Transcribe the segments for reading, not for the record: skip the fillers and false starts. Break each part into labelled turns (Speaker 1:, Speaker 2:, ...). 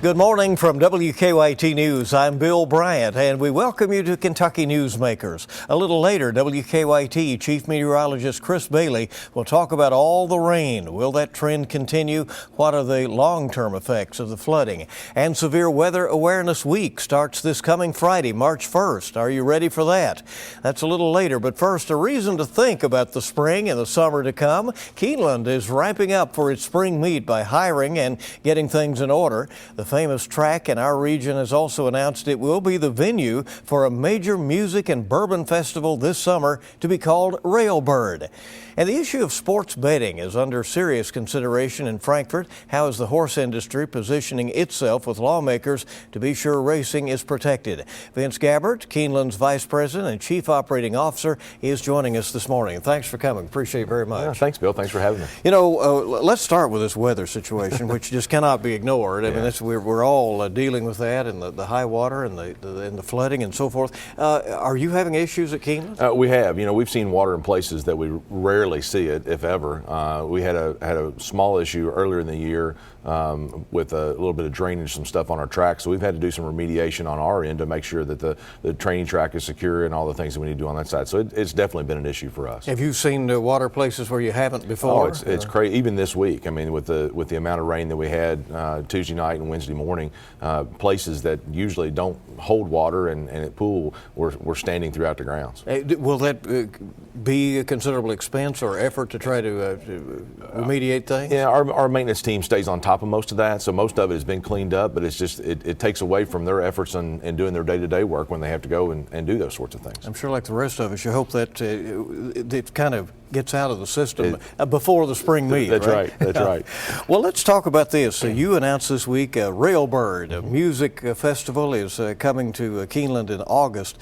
Speaker 1: Good morning from WKYT News. I'm Bill Bryant, and we welcome you to Kentucky Newsmakers. A little later, WKYT Chief Meteorologist Chris Bailey will talk about all the rain. Will that trend continue? What are the long-term effects of the flooding? And Severe Weather Awareness Week starts this coming Friday, March 1st. Are you ready for that? That's a little later, but first, a reason to think about the spring and the summer to come. Keeneland is ramping up for its spring meet by hiring and getting things in order. The famous track in our region has also announced it will be the venue for a major music and bourbon festival this summer to be called Railbird. And the issue of sports betting is under serious consideration in Frankfort. How is the horse industry positioning itself with lawmakers to be sure racing is protected? Vince Gabbert, Keeneland's Vice President and Chief Operating Officer, is joining us this morning. Thanks for coming. Appreciate it very much.
Speaker 2: Yeah, thanks, Bill. Thanks for having me.
Speaker 1: You know, let's start with this weather situation, which just cannot be ignored. I mean, we're all dealing with that, and the high water and the flooding and so forth. Are you having issues at Keeneland?
Speaker 2: We have. You know, we've seen water in places that we rarely see it, if ever. We had a small issue earlier in the year with a little bit of drainage, some stuff on our track. So we've had to do some remediation on our end to make sure that the training track is secure and all the things that we need to do on that side. So it's definitely been an issue for us.
Speaker 1: Have you seen water places where you haven't before?
Speaker 2: Oh, it's crazy. Even this week, I mean, with the amount of rain that we had Tuesday night and Wednesday morning, places that usually don't hold water and at pool were standing throughout the grounds.
Speaker 1: Will that be a considerable expense or effort to try to remediate things?
Speaker 2: Yeah, our maintenance team stays on top of most of that, so most of it has been cleaned up, but it's just it takes away from their efforts in doing their day-to-day work when they have to go and do those sorts of things.
Speaker 1: I'm sure, like the rest of us, you hope that it kind of gets out of the system before the spring meet.
Speaker 2: That's right. That's right.
Speaker 1: Well, let's talk about this. You announced this week Railbird, a music festival, is coming to Keeneland in August.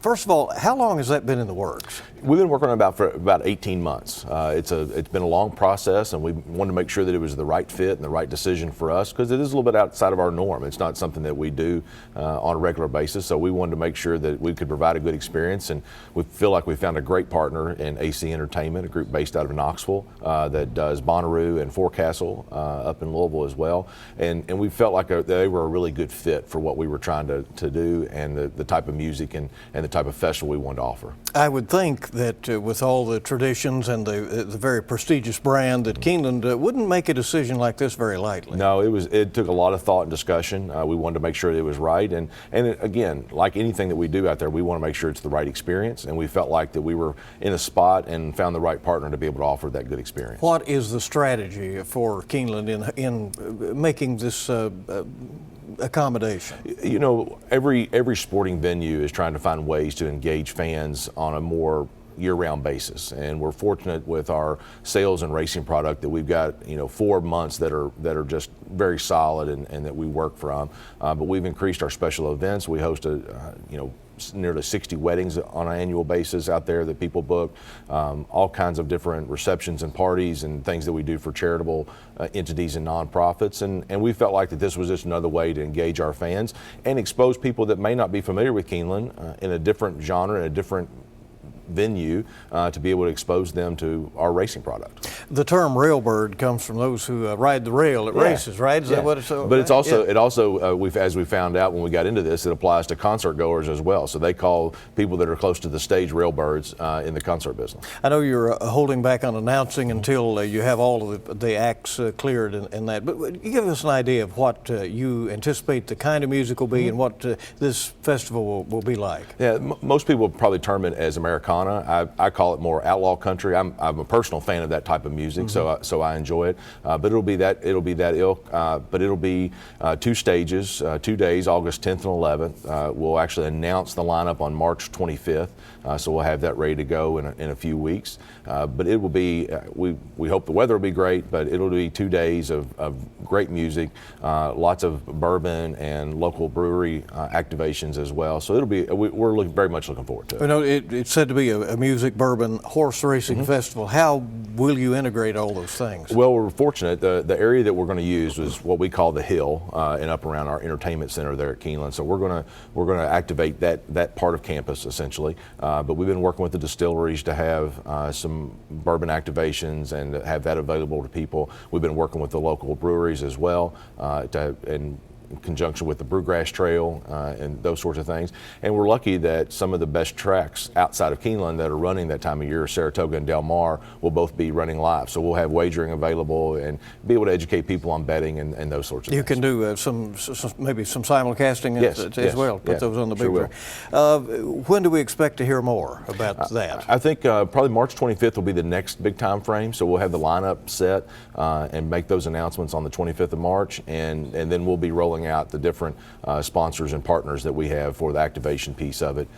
Speaker 1: First of all, how long has that been in the works?
Speaker 2: We've been working on it for about 18 months. It's been a long process, and we wanted to make sure that it was the right fit and the right decision for us, because it is a little bit outside of our norm. It's not something that we do on a regular basis, so we wanted to make sure that we could provide a good experience, and we feel like we found a great partner in AC Entertainment, a group based out of Knoxville that does Bonnaroo and Forecastle up in Louisville as well, and we felt like they were a really good fit for what we were trying to do and the type of music and the type of festival we wanted to offer.
Speaker 1: I would think that with all the traditions and the very prestigious brand, that Keeneland wouldn't make a decision like this very lightly.
Speaker 2: No, it took a lot of thought and discussion. We wanted to make sure that it was right, and again, like anything that we do out there, we want to make sure it's the right experience, and we felt like that we were in a spot and found the right partner to be able to offer that good experience.
Speaker 1: What is the strategy for Keeneland in making this accommodation?
Speaker 2: You know, every sporting venue is trying to find ways to engage fans on a more year-round basis, and we're fortunate with our sales and racing product that we've got 4 months that are just very solid and that we work from. But we've increased our special events. We host nearly 60 weddings on an annual basis out there that people book, all kinds of different receptions and parties and things that we do for charitable entities and nonprofits, and we felt like that this was just another way to engage our fans and expose people that may not be familiar with Keeneland in a different genre, in a different venue, to be able to expose them to our racing product.
Speaker 1: The term Railbird comes from those who ride the rail at races, right? Is that what it's?
Speaker 2: But it's also as we found out when we got into this, it applies to concert goers as well. So they call people that are close to the stage Railbirds in the concert business.
Speaker 1: I know you're holding back on announcing until you have all of the acts cleared and that, but you give us an idea of what you anticipate the kind of music will be and what this festival will be like.
Speaker 2: Yeah, most people probably term it as Americana. I call it more outlaw country. I'm a personal fan of that type of music, so I enjoy it. But it'll be that ilk. But it'll be 2 stages, 2 days, August 10th and 11th. We'll actually announce the lineup on March 25th, so we'll have that ready to go in a few weeks. But it will be. We hope the weather will be great, but it'll be 2 days of great music, lots of bourbon and local brewery activations as well. So it'll be. We're very much looking forward to it.
Speaker 1: You know, it's said to be be a music, bourbon, horse racing festival. How will you integrate all those things?
Speaker 2: Well, we're fortunate. The area that we're going to use is what we call the Hill, and up around our entertainment center there at Keeneland. So we're going to activate that part of campus essentially. But we've been working with the distilleries to have some bourbon activations and have that available to people. We've been working with the local breweries as well, in conjunction with the Brewgrass Trail and those sorts of things. And we're lucky that some of the best tracks outside of Keeneland that are running that time of year, Saratoga and Del Mar, will both be running live. So we'll have wagering available and be able to educate people on betting and those sorts of things.
Speaker 1: You can do maybe some simulcasting as well. Put those on the big screen. When do we expect to hear more about that?
Speaker 2: I think probably March 25th will be the next big time frame. So we'll have the lineup set and make those announcements on the 25th of March, and then we'll be rolling out the different sponsors and partners that we have for the activation piece of it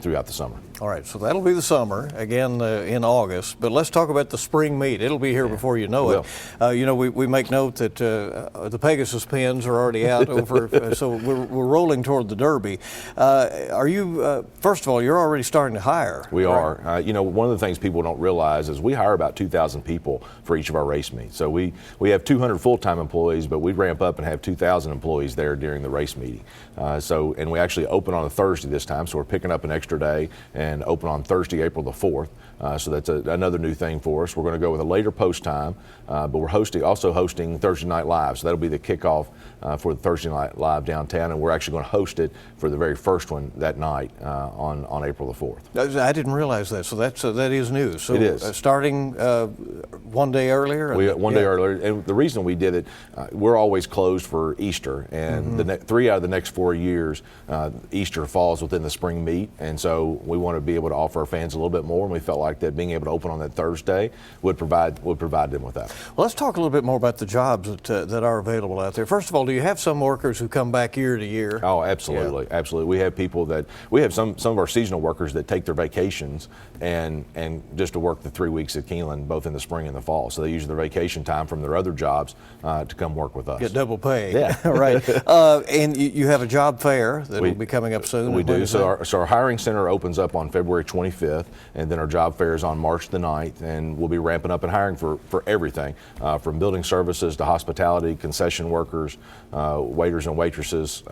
Speaker 2: throughout the summer.
Speaker 1: All right, so that'll be the summer, again in August, but let's talk about the spring meet. It'll be here before you know it. We make note that the Pegasus pins are already out over, so we're rolling toward the Derby. Are you, first of all, you're already starting to hire.
Speaker 2: We are. One of the things people don't realize is we hire about 2,000 people for each of our race meets. So we have 200 full-time employees, but we ramp up and have 2,000 employees there during the race meeting. And we actually open on a Thursday this time, so we're picking up an extra day and open on Thursday, April the 4th. So that's another new thing for us. We're going to go with a later post time, but we're also hosting Thursday Night Live. So that'll be the kickoff for the Thursday Night Live downtown, and we're actually going to host it for the very first one that night on April the 4th.
Speaker 1: I didn't realize that, so that is news. So
Speaker 2: it is.
Speaker 1: Starting one day earlier?
Speaker 2: One day earlier, and the reason we did it, we're always closed for Easter, and 3 out of the next 4 years, Easter falls within the spring meet, and so we want to be able to offer our fans a little bit more, and we felt like that being able to open on that Thursday would provide them with that.
Speaker 1: Well, let's talk a little bit more about the jobs that are available out there. First of all, do you have some workers who come back year to year?
Speaker 2: Oh, absolutely, absolutely. We have people we have some of our seasonal workers that take their vacations and just to work the 3 weeks at Keeneland, both in the spring and the fall. So they use their vacation time from their other jobs to come work with us.
Speaker 1: Get double pay.
Speaker 2: Yeah,
Speaker 1: right. And you have a job fair that will be coming up soon.
Speaker 2: We do. So our hiring center opens up on February 25th, and then our job fair is on March the 9th, and we'll be ramping up and hiring for everything, from building services to hospitality, concession workers, waiters and waitresses,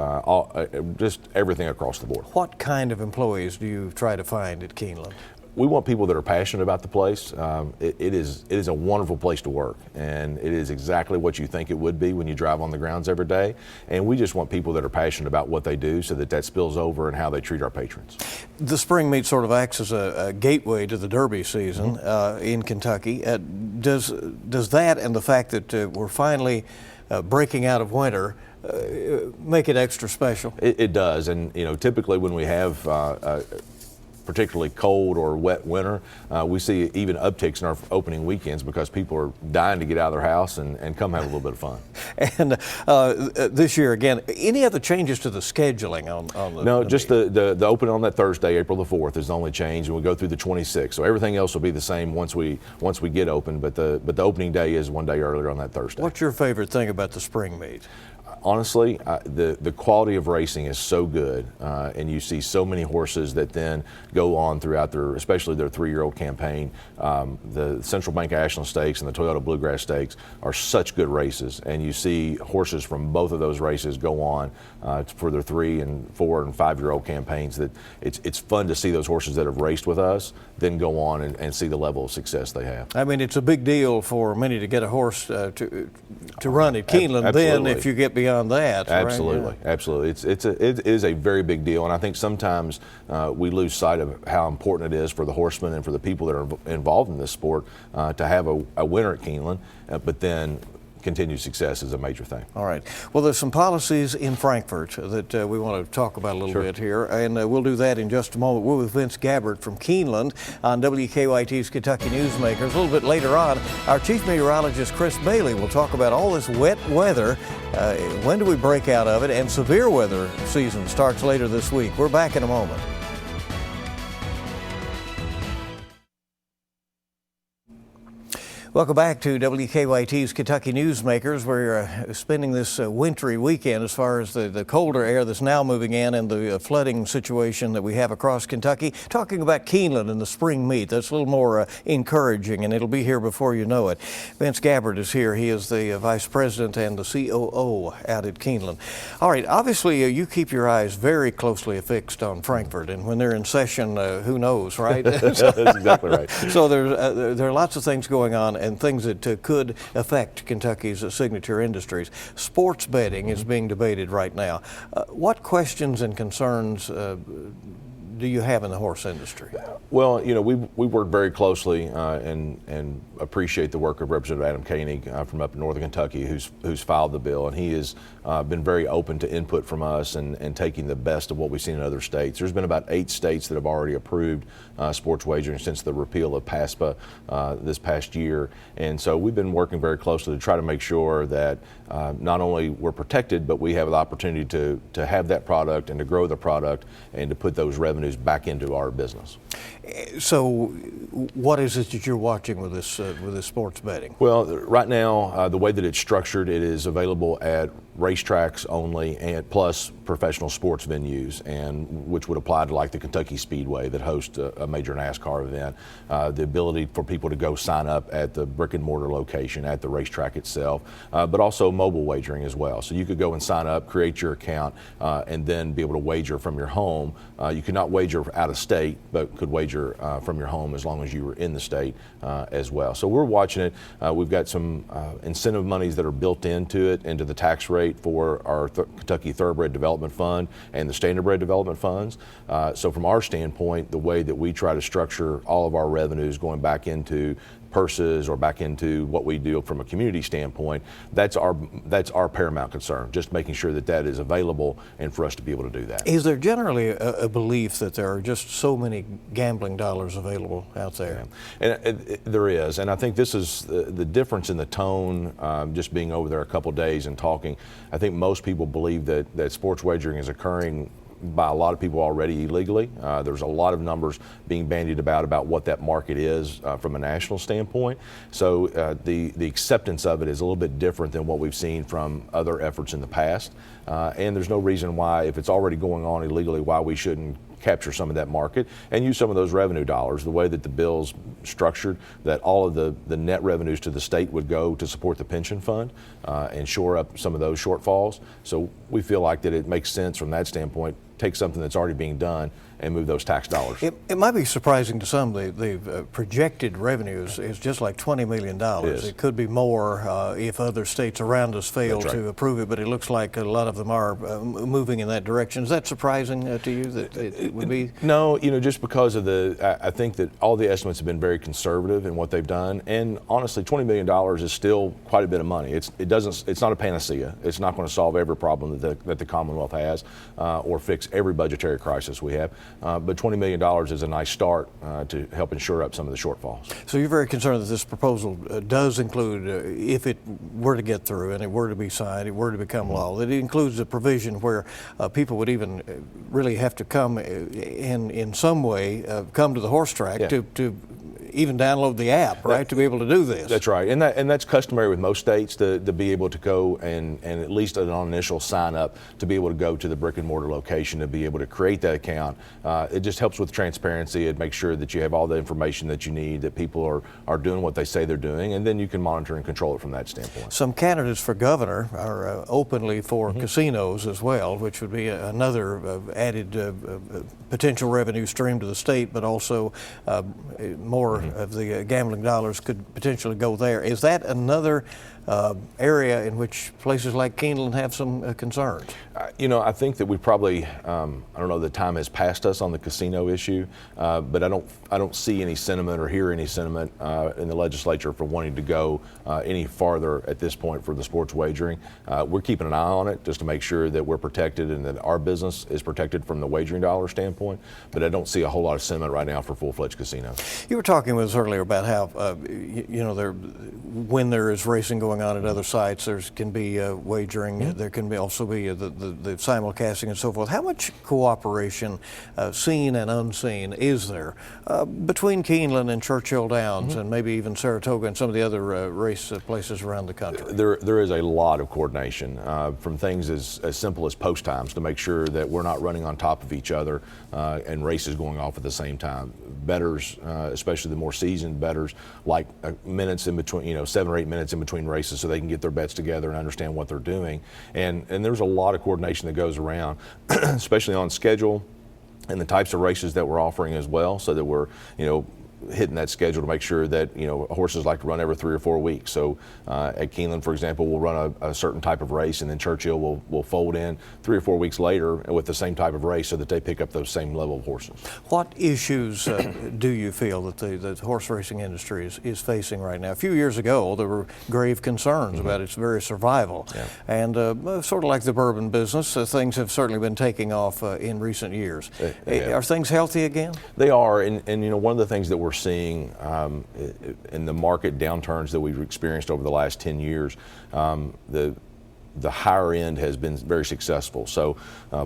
Speaker 2: just everything across the board.
Speaker 1: What kind of employees do you try to find at Keeneland?
Speaker 2: We want people that are passionate about the place. It is a wonderful place to work, and it is exactly what you think it would be when you drive on the grounds every day. And we just want people that are passionate about what they do, so that spills over in how they treat our patrons.
Speaker 1: The spring meet sort of acts as a gateway to the Derby season in Kentucky. Does that and the fact that we're finally breaking out of winter make it extra special?
Speaker 2: It does, and typically when we have particularly cold or wet winter, we see even upticks in our opening weekends because people are dying to get out of their house and come have a little bit of fun.
Speaker 1: And this year, again, any other changes to the scheduling on the
Speaker 2: No, just the opening on that Thursday, April the 4th, is the only change, and we'll go through the 26th. So everything else will be the same once we get open, but the opening day is one day earlier on that Thursday.
Speaker 1: What's your favorite thing about the spring meet?
Speaker 2: Honestly, the quality of racing is so good, and you see so many horses that then go on throughout especially their 3-year-old campaign. The Central Bank Ashland Stakes and the Toyota Bluegrass Stakes are such good races, and you see horses from both of those races go on for their 3 and 4 and 5-year-old campaigns. That it's fun to see those horses that have raced with us then go on and see the level of success they have.
Speaker 1: I mean, it's a big deal for many to get a horse to run at Keeneland. Then if you get beyond that.
Speaker 2: Absolutely,
Speaker 1: right?
Speaker 2: Absolutely. It is a very big deal, and I think sometimes we lose sight of how important it is for the horsemen and for the people that are involved in this sport to have a winner at Keeneland, but then continued success is a major thing.
Speaker 1: All right. Well, there's some policies in Frankfurt that we want to talk about a little bit here, and we'll do that in just a moment. We're with Vince Gabbert from Keeneland on WKYT's Kentucky Newsmakers. A little bit later on, our Chief Meteorologist, Chris Bailey, will talk about all this wet weather. When do we break out of it? And severe weather season starts later this week. We're back in a moment. Welcome back to WKYT's Kentucky Newsmakers. We're spending this wintry weekend as far as the colder air that's now moving in and the flooding situation that we have across Kentucky, talking about Keeneland and the spring meet. That's a little more encouraging, and it'll be here before you know it. Vince Gabbert is here. He is the Vice President and the COO out at Keeneland. All right, obviously you keep your eyes very closely affixed on Frankfort, and when they're in session, who knows, right?
Speaker 2: That's exactly right.
Speaker 1: So there are lots of things going on and things that could affect Kentucky's signature industries. Sports betting is being debated right now. What questions and concerns do you have in the horse industry?
Speaker 2: Well, you know, we work very closely and appreciate the work of Representative Adam Koenig from up in Northern Kentucky, who's filed the bill, and he has been very open to input from us and taking the best of what we've seen in other states. There's been about 8 states that have already approved sports wagering since the repeal of PASPA this past year, and so we've been working very closely to try to make sure that not only we're protected, but we have the opportunity to have that product and to grow the product and to put those revenues back into our business.
Speaker 1: So what is it that you're watching with this sports betting?
Speaker 2: Well, right now, the way that it's structured, it is available at racetracks only, and plus professional sports venues, and which would apply to like the Kentucky Speedway that hosts a major NASCAR event. The ability for people to go sign up at the brick and mortar location at the racetrack itself, but also mobile wagering as well. So you could go and sign up, create your account, and then be able to wager from your home. You could not wager out of state, but could wager from your home as long as you were in the state as well. So we're watching it. We've got some incentive monies that are built into the tax rate for our Kentucky Thoroughbred Development Fund and the Standardbred Development Funds. So from our standpoint, the way that we try to structure all of our revenues going back into purses or back into what we do from a community standpoint, that's our paramount concern, just making sure that that is available and for us to be able to do that.
Speaker 1: Is there generally a belief that there are just so many gambling dollars available out there?
Speaker 2: Yeah. And there is, and I think this is the difference in the tone, just being over there a couple days and talking. I think most people believe that sports wagering is occurring by a lot of people already illegally. There's a lot of numbers being bandied about what that market is from a national standpoint. So the acceptance of it is a little bit different than what we've seen from other efforts in the past. And there's no reason why, if it's already going on illegally, why we shouldn't capture some of that market and use some of those revenue dollars. The way that the bill's structured, that all of the net revenues to the state would go to support the pension fund and shore up some of those shortfalls. So we feel like that it makes sense from that standpoint, take something that's already being done and move those tax dollars.
Speaker 1: It might be surprising to some. The projected revenues is just like $20 million. It could be more if other states around us fail to approve it, but it looks like a lot of them are moving in that direction. Is that surprising to you that it would be?
Speaker 2: No, you know, just because of I think that all the estimates have been very conservative in what they've done, and honestly, $20 million is still quite a bit of money. It's not a panacea. It's not going to solve every problem that the Commonwealth has or fix every budgetary crisis we have. But $20 million is a nice start to help ensure up some of the shortfalls.
Speaker 1: So you're very concerned that this proposal does include, if it were to get through and it were to be signed, it were to become law, that it includes a provision where people would even really have to come in some way, come to the horse track to even download the app, right, to be able to do this.
Speaker 2: That's right, and that's customary with most states to be able to go and at least an initial sign up to be able to go to the brick and mortar location to be able to create that account. It just helps with transparency. It makes sure that you have all the information that you need, that people are doing what they say they're doing, and then you can monitor and control it from that standpoint.
Speaker 1: Some candidates for governor are openly for casinos as well, which would be another added potential revenue stream to the state, but also more of the gambling dollars could potentially go there. Is that another area in which places like Keeneland have some concerns?
Speaker 2: You know, I think that we probably, I don't know, the time has passed us on the casino issue, but I don't see any sentiment or hear any sentiment in the legislature for wanting to go any farther at this point for the sports wagering. We're keeping an eye on it just to make sure that we're protected and that our business is protected from the wagering dollar standpoint, but I don't see a whole lot of sentiment right now for full-fledged casinos.
Speaker 1: You were talking with us earlier about how, you know, when there is racing going going on at other sites. There can be wagering. There can also be the simulcasting and so forth. How much cooperation, seen and unseen, is there between Keeneland and Churchill Downs and maybe even Saratoga and some of the other race places around the country?
Speaker 2: There is a lot of coordination, from things as simple as post times to make sure that we're not running on top of each other and races going off at the same time. Bettors, especially the more seasoned bettors, like minutes in between, 7 or 8 minutes in between races so they can get their bets together and understand what they're doing. And there's a lot of coordination that goes around, especially on schedule and the types of races that we're offering as well, so that we're, hitting that schedule to make sure that horses like to run every 3 or 4 weeks. So at Keeneland, for example, we'll run a certain type of race, and then Churchill will fold in 3 or 4 weeks later with the same type of race, so that they pick up those same level of horses.
Speaker 1: What issues do you feel that the horse racing industry is facing right now? A few years ago, there were grave concerns about its very survival, and sort of like the bourbon business, things have certainly been taking off in recent years. Are things healthy again?
Speaker 2: They are, and one of the things that we're seeing in the market downturns that we've experienced over the last 10 years, the higher end has been very successful. So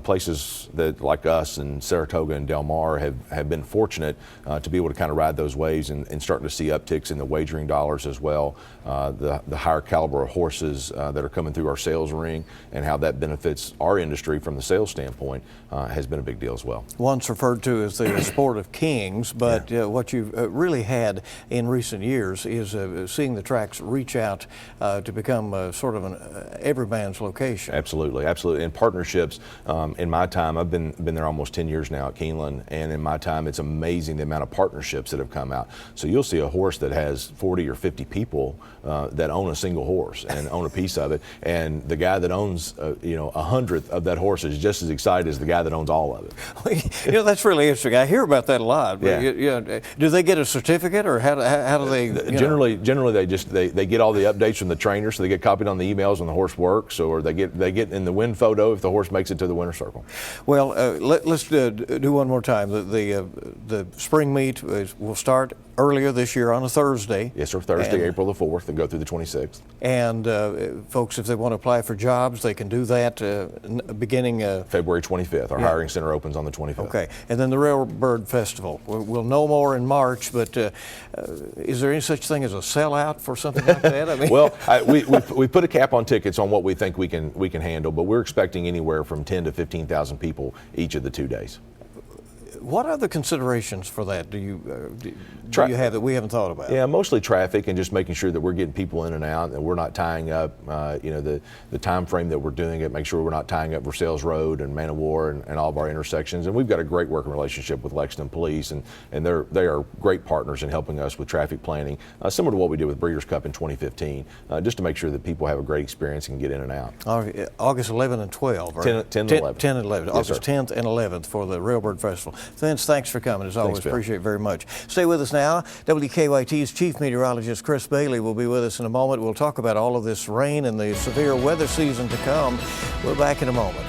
Speaker 2: places that like us and Saratoga and Del Mar have been fortunate to be able to kind of ride those waves and starting to see upticks in the wagering dollars as well. The higher caliber of horses that are coming through our sales ring and how that benefits our industry from the sales standpoint has been a big deal as well.
Speaker 1: Once referred to as the sport of kings, but what you've really had in recent years is seeing the tracks reach out to become sort of an every man's location.
Speaker 2: Absolutely. And partnerships, in my time, I've been there almost 10 years now at Keeneland, and in my time it's amazing the amount of partnerships that have come out. So you'll see a horse that has 40 or 50 people that own a single horse and own a piece of it, and the guy that owns a 100th of that horse is just as excited as the guy that owns all of it.
Speaker 1: That's really interesting. I hear about that a lot. But do they get a certificate, or how do they?
Speaker 2: Generally they get all the updates from the trainer, so they get copied on the emails when the horse works, or they get in the win photo if the horse makes it to the winner's circle.
Speaker 1: Well, let's do one more time. The spring meet will start earlier this year on a Thursday.
Speaker 2: Yes, sir. Thursday, April the 4th, and go through the 26th.
Speaker 1: And folks, if they want to apply for jobs, they can do that beginning
Speaker 2: February 25th. Our hiring center opens on the 25th.
Speaker 1: Okay. And then the Railbird Festival. We'll know more in March, but is there any such thing as a sellout for something like that? I mean,
Speaker 2: well, we put a cap on tickets on what we think we can handle, but we're expecting anywhere from 10 to 15,000 people each of the 2 days.
Speaker 1: What other considerations for that do you have that we haven't thought about?
Speaker 2: Yeah, mostly traffic and just making sure that we're getting people in and out, and we're not tying up, the time frame that we're doing it. Make sure we're not tying up Versailles Road and Man of War and all of our intersections. And we've got a great working relationship with Lexington Police, and they are great partners in helping us with traffic planning, similar to what we did with Breeders' Cup in 2015, just to make sure that people have a great experience and get in and out.
Speaker 1: August 11 and 12, right?
Speaker 2: 10 and 11.
Speaker 1: 10 and 11.
Speaker 2: Yes,
Speaker 1: August
Speaker 2: sir.
Speaker 1: 10th and 11th for the Railbird Festival. Vince, thanks for coming. As always,
Speaker 2: Thanks, Bill.
Speaker 1: appreciate it very much. Stay with us now. WKYT's Chief Meteorologist Chris Bailey will be with us in a moment. We'll talk about all of this rain and the severe weather season to come. We're back in a moment.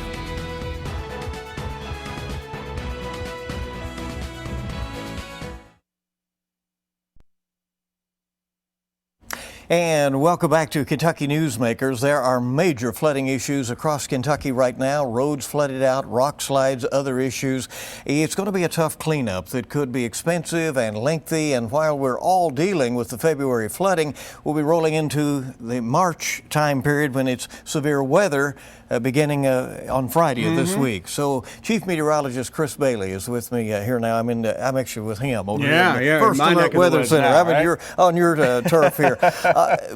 Speaker 1: And welcome back to Kentucky Newsmakers. There are major flooding issues across Kentucky right now. Roads flooded out, rock slides, other issues. It's going to be a tough cleanup that could be expensive and lengthy. And while we're all dealing with the February flooding, we'll be rolling into the March time period when it's severe weather beginning on Friday of this week. So Chief Meteorologist Chris Bailey is with me here now. I'm actually with him over here in the First Alert Weather Center.
Speaker 3: Now,
Speaker 1: I'm on your turf here.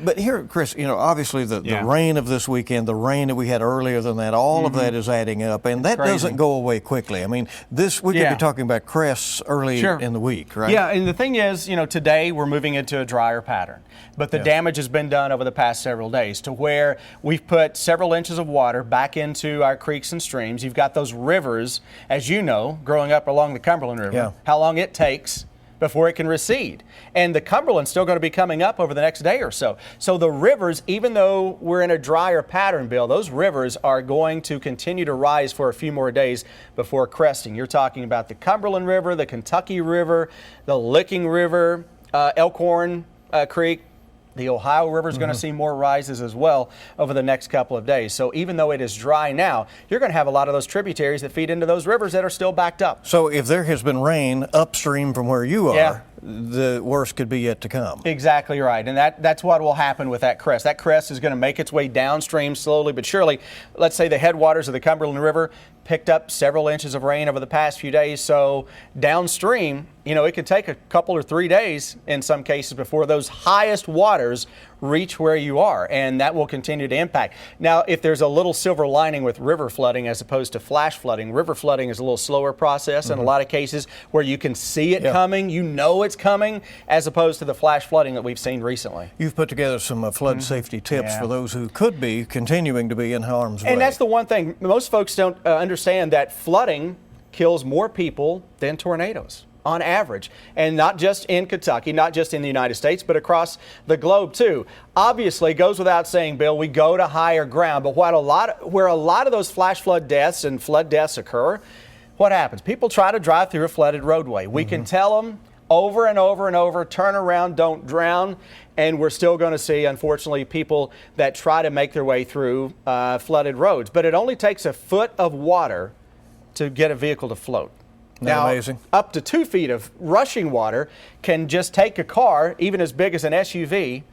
Speaker 1: But here, Chris, obviously the rain of this weekend, the rain that we had earlier than that, all of that is adding up, and that doesn't go away quickly. I mean, we could be talking about crests early in the week, right?
Speaker 3: Yeah, and the thing is, today we're moving into a drier pattern, but the damage has been done over the past several days to where we've put several inches of water back into our creeks and streams. You've got those rivers, as you know, growing up along the Cumberland River, how long it takes before it can recede. And the Cumberland's still going to be coming up over the next day or so. So the rivers, even though we're in a drier pattern, Bill, those rivers are going to continue to rise for a few more days before cresting. You're talking about the Cumberland River, the Kentucky River, the Licking River, Elkhorn Creek, The Ohio River is going to see more rises as well over the next couple of days. So even though it is dry now, you're going to have a lot of those tributaries that feed into those rivers that are still backed up.
Speaker 1: So if there has been rain upstream from where you are,
Speaker 3: Yeah.
Speaker 1: the worst could be yet to come.
Speaker 3: Exactly right. And that's what will happen with that crest. That crest is going to make its way downstream slowly but surely. Let's say the headwaters of the Cumberland River picked up several inches of rain over the past few days. So downstream, it could take a couple or 3 days in some cases before those highest waters reach where you are, and that will continue to impact. Now, if there's a little silver lining with river flooding as opposed to flash flooding, river flooding is a little slower process in a lot of cases where you can see it coming, it's coming, as opposed to the flash flooding that we've seen recently.
Speaker 1: You've put together some flood safety tips for those who could be continuing to be in harm's way.
Speaker 3: And that's the one thing. Most folks don't understand that flooding kills more people than tornadoes on average, and not just in Kentucky, not just in the United States, but across the globe too. Obviously, it goes without saying, Bill, we go to higher ground, but where a lot of those flash flood deaths and flood deaths occur, what happens? People try to drive through a flooded roadway. We can tell them over and over and over, turn around, don't drown, and we're still going to see, unfortunately, people that try to make their way through flooded roads. But it only takes a foot of water to get a vehicle to float. Now,
Speaker 1: amazing?
Speaker 3: Up to 2 feet of rushing water can just take a car, even as big as an SUV,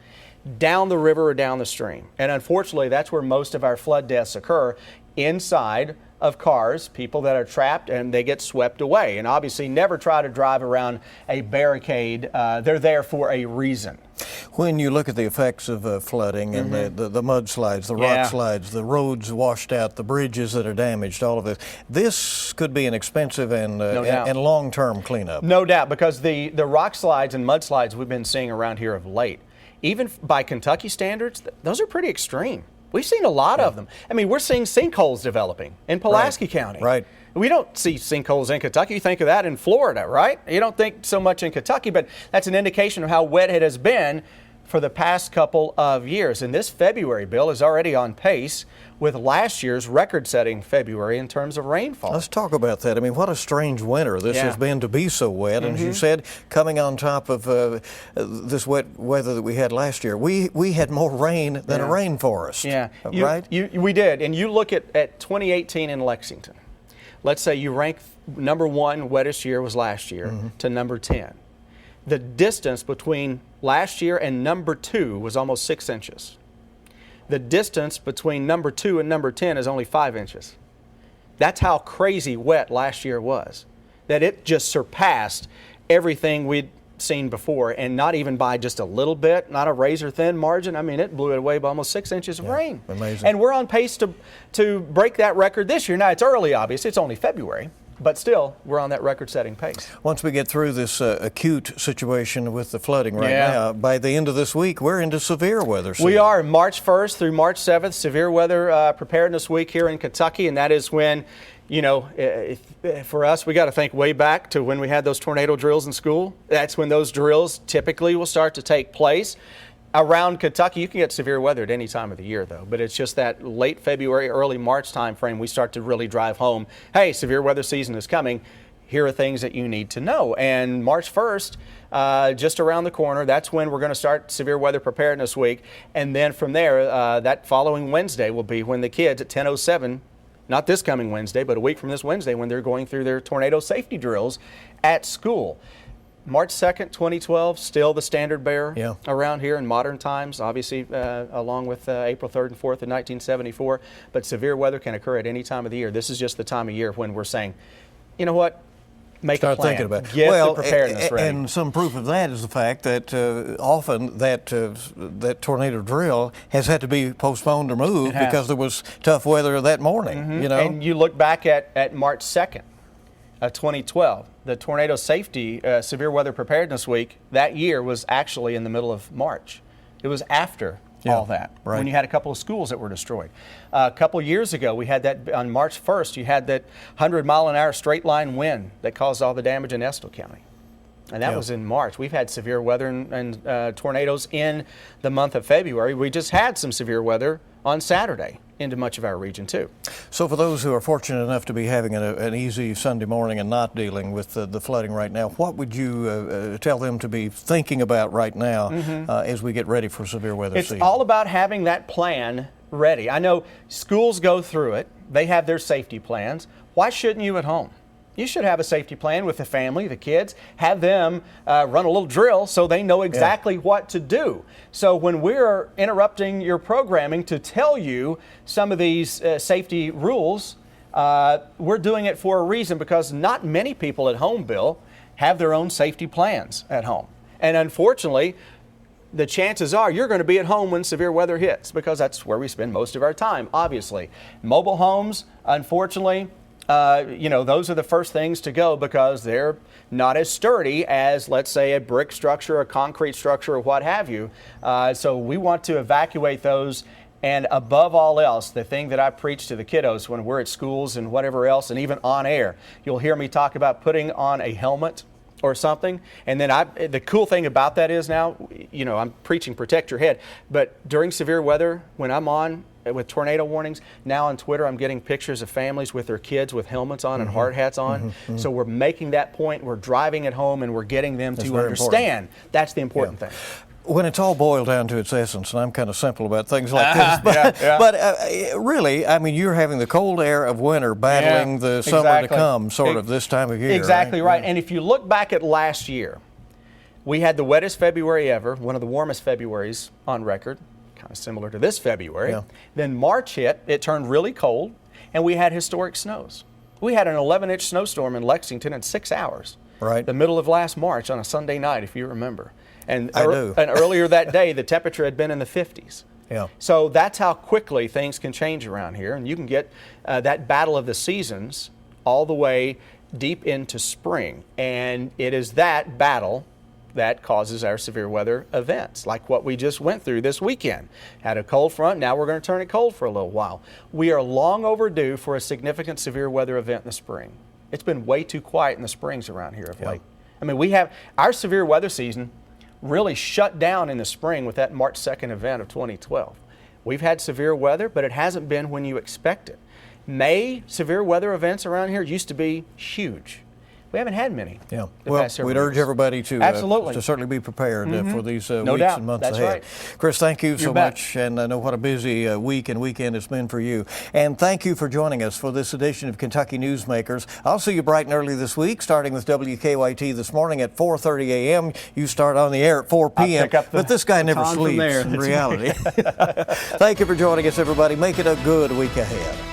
Speaker 3: down the river or down the stream. And unfortunately, that's where most of our flood deaths occur, inside of cars, people that are trapped and they get swept away. And obviously, never try to drive around a barricade. They're there for a reason.
Speaker 1: When you look at the effects of flooding and the mudslides, the rock slides, the roads washed out, the bridges that are damaged, all of this could be an expensive and long-term cleanup.
Speaker 3: No doubt, because the rock slides and mudslides we've been seeing around here of late, even by Kentucky standards, those are pretty extreme. We've seen a lot of them. I mean, we're seeing sinkholes developing in Pulaski County.
Speaker 1: Right.
Speaker 3: We don't see sinkholes in Kentucky. You think of that in Florida, right? You don't think so much in Kentucky, but that's an indication of how wet it has been for the past couple of years. And this February, Bill, is already on pace with last year's record-setting February in terms of rainfall.
Speaker 1: Let's talk about that. I mean, what a strange winter this has been to be so wet. And as you said, coming on top of this wet weather that we had last year, we had more rain than a rainforest.
Speaker 3: Yeah,
Speaker 1: right?
Speaker 3: We did. And you look at 2018 in Lexington. Let's say you rank number 1 wettest year was last year to number 10. The distance between last year and number 2 was almost 6 inches. The distance between number 2 and number 10 is only 5 inches. That's how crazy wet last year was, that it just surpassed everything we'd seen before, and not even by just a little bit, not a razor-thin margin. I mean, it blew it away by almost 6 inches of rain.
Speaker 1: Amazing.
Speaker 3: And we're on pace to break that record this year. Now, it's early, obviously. It's only February. But still, we're on that record-setting pace.
Speaker 1: Once we get through this acute situation with the flooding now, by the end of this week, we're into severe weather season.
Speaker 3: We are. March 1st through March 7th, severe weather preparedness week here in Kentucky, and that is when, for us, we got to think way back to when we had those tornado drills in school. That's when those drills typically will start to take place. Around Kentucky, you can get severe weather at any time of the year, though. But it's just that late February, early March time frame we start to really drive home, hey, severe weather season is coming. Here are things that you need to know. And March 1st, just around the corner, that's when we're going to start Severe Weather Preparedness Week. And then from there, that following Wednesday will be when the kids at 10:07, not this coming Wednesday, but a week from this Wednesday, when they're going through their tornado safety drills at school. March 2nd, 2012, still the standard bearer around here in modern times, obviously along with April 3rd and 4th of 1974. But severe weather can occur at any time of the year. This is just the time of year when we're saying, you know what, make a plan.
Speaker 1: Start thinking about it.
Speaker 3: Get the preparedness ready.
Speaker 1: And some proof of that is the fact that often that tornado drill has had to be postponed or moved because there was tough weather that morning.
Speaker 3: And you look back at March 2nd. 2012, the Tornado Safety Severe Weather Preparedness Week that year was actually in the middle of March. It was after all that, when you had a couple of schools that were destroyed. A couple years ago, we had that on March 1st, you had that 100-mile-an-hour straight line wind that caused all the damage in Estill County. And that was in March. We've had severe weather and tornadoes in the month of February. We just had some severe weather on Saturday. into much of our region too.
Speaker 1: So for those who are fortunate enough to be having an easy Sunday morning and not dealing with the flooding right now, what would you tell them to be thinking about right now as we get ready for severe weather season?
Speaker 3: It's all about having that plan ready. I know schools go through it. They have their safety plans. Why shouldn't you at home? You should have a safety plan with the family, the kids, have them run a little drill so they know exactly what to do. So when we're interrupting your programming to tell you some of these safety rules, we're doing it for a reason, because not many people at home, Bill, have their own safety plans at home. And unfortunately, the chances are you're going to be at home when severe weather hits, because that's where we spend most of our time, obviously. Mobile homes, unfortunately, those are the first things to go, because they're not as sturdy as, let's say, a brick structure, a concrete structure, or what have you. So we want to evacuate those. And above all else, the thing that I preach to the kiddos when we're at schools and whatever else, and even on air, you'll hear me talk about putting on a helmet or something. And then the cool thing about that is now, I'm preaching protect your head, but during severe weather, when I'm on with tornado warnings, now on Twitter, I'm getting pictures of families with their kids with helmets on and hard hats on. So we're making that point, we're driving it home, and we're getting them to understand. That's the important thing.
Speaker 1: When it's all boiled down to its essence, and I'm kind of simple about things like this, but really, I mean, you're having the cold air of winter battling the summer to come, sort of this time of year.
Speaker 3: Exactly right. And if you look back at last year, we had the wettest February ever, one of the warmest Februaries on record, kind of similar to this February. Then March hit, it turned really cold, and we had historic snows. We had an 11-inch snowstorm in Lexington in 6 hours.
Speaker 1: Right.
Speaker 3: The middle of last March on a Sunday night, if you remember. And,
Speaker 1: I do.
Speaker 3: And earlier that day, the temperature had been in the 50s.
Speaker 1: Yeah.
Speaker 3: So that's how quickly things can change around here. And you can get that battle of the seasons all the way deep into spring. And it is that battle that causes our severe weather events, like what we just went through this weekend. Had a cold front, now we're going to turn it cold for a little while. We are long overdue for a significant severe weather event in the spring. It's been way too quiet in the springs around here of late. I mean, we have our severe weather season really shut down in the spring with that March 2nd event of 2012. We've had severe weather, but it hasn't been when you expect it. May severe weather events around here used to be huge. We haven't had many.
Speaker 1: Yeah. Well, we'd urge everybody to certainly be prepared for these weeks and months ahead.
Speaker 3: Right.
Speaker 1: Chris, thank you so much, and I know what a busy week and weekend it's been for you. And thank you for joining us for this edition of Kentucky Newsmakers. I'll see you bright and early this week, starting with WKYT this morning at 4:30 a.m. You start on the air at 4 p.m. But this guy never sleeps in reality. Thank you for joining us, everybody. Make it a good week ahead.